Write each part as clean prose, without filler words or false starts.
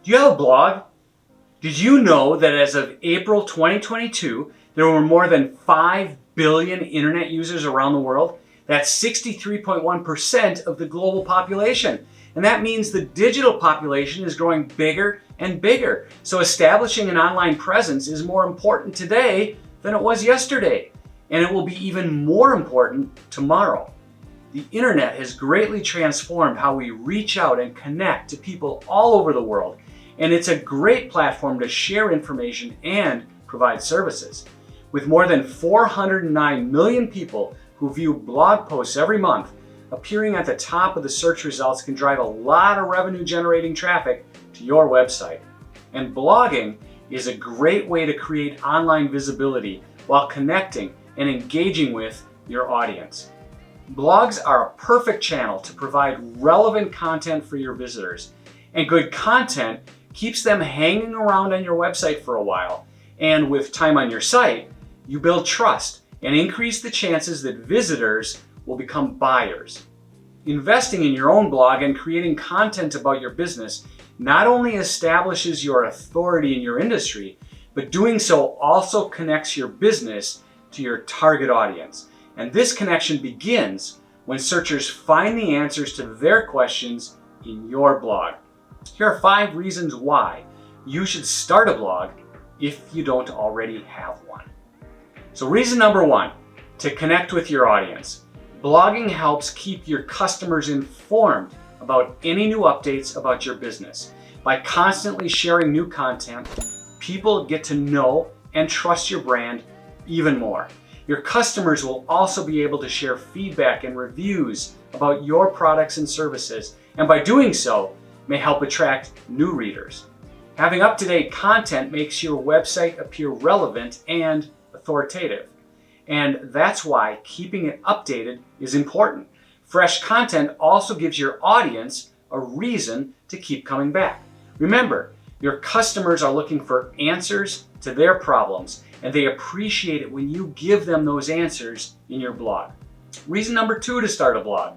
Do you have a blog? Did you know that as of April 2022, there were more than 5 billion internet users around the world? That's 63.1% of the global population. And that means the digital population is growing bigger and bigger. So establishing an online presence is more important today than it was yesterday. And it will be even more important tomorrow. The internet has greatly transformed how we reach out and connect to people all over the world. And it's a great platform to share information and provide services. With more than 409 million people who view blog posts every month, appearing at the top of the search results can drive a lot of revenue generating traffic to your website. And blogging is a great way to create online visibility while connecting and engaging with your audience. Blogs are a perfect channel to provide relevant content for your visitors. And good content keeps them hanging around on your website for a while. And with time on your site, you build trust and increase the chances that visitors will become buyers. Investing in your own blog and creating content about your business not only establishes your authority in your industry, but doing so also connects your business to your target audience. And this connection begins when searchers find the answers to their questions in your blog. Here are 5 reasons why you should start a blog if you don't already have one. So reason number 1, to connect with your audience. Blogging helps keep your customers informed about any new updates about your business. By constantly sharing new content, people get to know and trust your brand even more. Your customers will also be able to share feedback and reviews about your products and services, and by doing so, may help attract new readers. Having up-to-date content makes your website appear relevant and authoritative. And that's why keeping it updated is important. Fresh content also gives your audience a reason to keep coming back. Remember, your customers are looking for answers to their problems, and they appreciate it when you give them those answers in your blog. Reason number 2 to start a blog,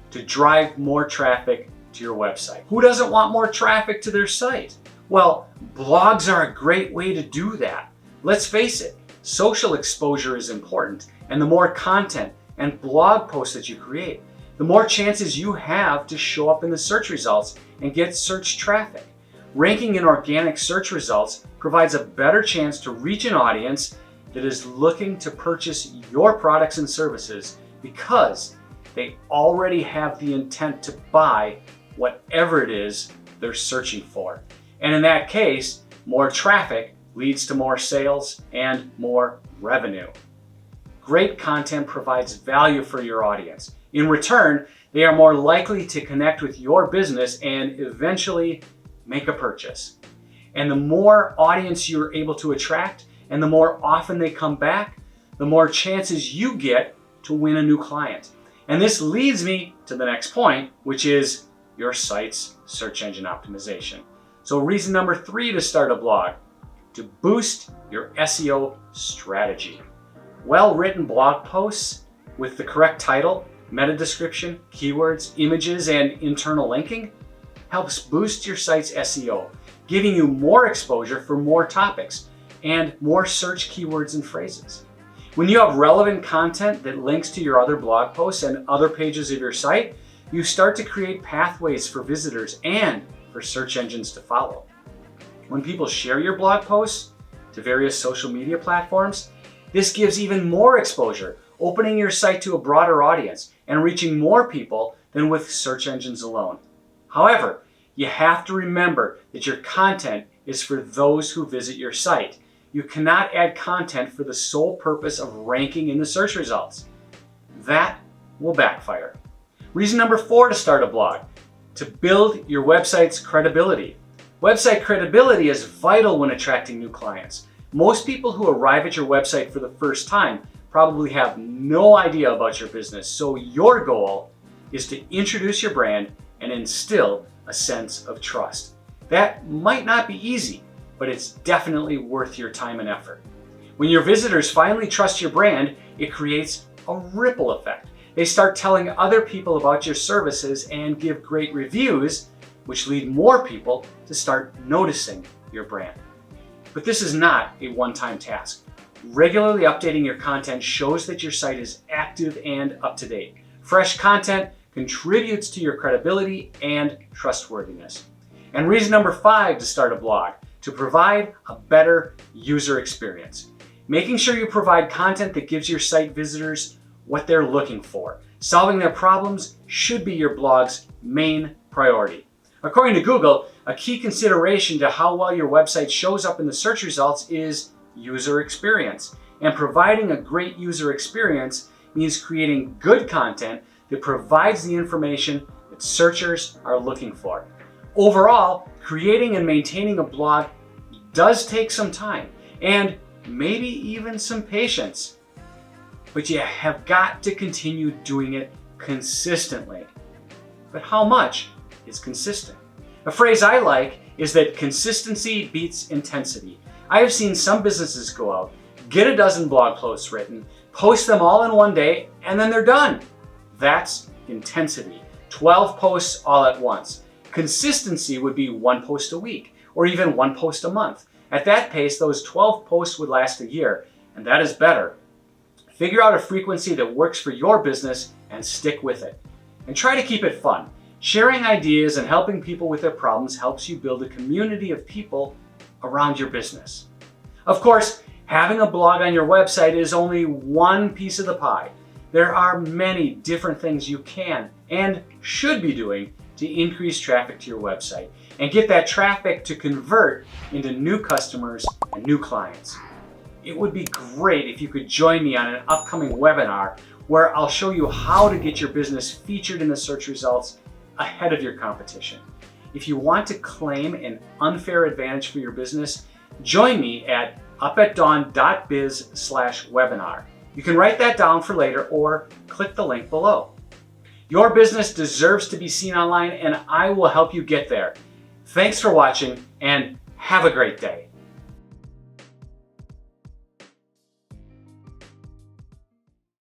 to drive more traffic to your website. Who doesn't want more traffic to their site? Well, blogs are a great way to do that. Let's face it, social exposure is important, and the more content and blog posts that you create, the more chances you have to show up in the search results and get search traffic. Ranking in organic search results provides a better chance to reach an audience that is looking to purchase your products and services because they already have the intent to buy whatever it is they're searching for. And in that case, more traffic leads to more sales and more revenue. Great content provides value for your audience. In return, they are more likely to connect with your business and eventually make a purchase. And the more audience you're able to attract and the more often they come back, the more chances you get to win a new client. And this leads me to the next point, which is your site's search engine optimization. So reason number 3 to start a blog, to boost your SEO strategy. Well-written blog posts with the correct title, meta description, keywords, images, and internal linking helps boost your site's SEO, giving you more exposure for more topics and more search keywords and phrases. When you have relevant content that links to your other blog posts and other pages of your site, you start to create pathways for visitors and for search engines to follow. When people share your blog posts to various social media platforms, this gives even more exposure, opening your site to a broader audience and reaching more people than with search engines alone. However, you have to remember that your content is for those who visit your site. You cannot add content for the sole purpose of ranking in the search results. That will backfire. Reason number 4 to start a blog, to build your website's credibility. Website credibility is vital when attracting new clients. Most people who arrive at your website for the first time probably have no idea about your business, so your goal is to introduce your brand and instill a sense of trust. That might not be easy, but it's definitely worth your time and effort. When your visitors finally trust your brand, it creates a ripple effect. They start telling other people about your services and give great reviews. which lead more people to start noticing your brand. But this is not a one-time task. Regularly updating your content shows that your site is active and up to date. Fresh content contributes to your credibility and trustworthiness. And reason number 5 to start a blog: to provide a better user experience. Making sure you provide content that gives your site visitors what they're looking for. Solving their problems should be your blog's main priority. According to Google, a key consideration to how well your website shows up in the search results is user experience. And providing a great user experience means creating good content that provides the information that searchers are looking for. Overall, creating and maintaining a blog does take some time and maybe even some patience, but you have got to continue doing it consistently. But how much is consistent? A phrase I like is that consistency beats intensity. I have seen some businesses go out, get a dozen blog posts written, post them all in one day, and then they're done. That's intensity. 12 posts all at once. Consistency would be 1 post a week, or even 1 post a month. At that pace, those 12 posts would last a year, and that is better. Figure out a frequency that works for your business and stick with it. And try to keep it fun. Sharing ideas and helping people with their problems helps you build a community of people around your business. Of course, having a blog on your website is only one piece of the pie. There are many different things you can and should be doing to increase traffic to your website and get that traffic to convert into new customers and new clients. It would be great if you could join me on an upcoming webinar where I'll show you how to get your business featured in the search results ahead of your competition. If you want to claim an unfair advantage for your business, join me at upatdawn.biz/webinar. You can write that down for later or click the link below. Your business deserves to be seen online, and I will help you get there. Thanks for watching and have a great day.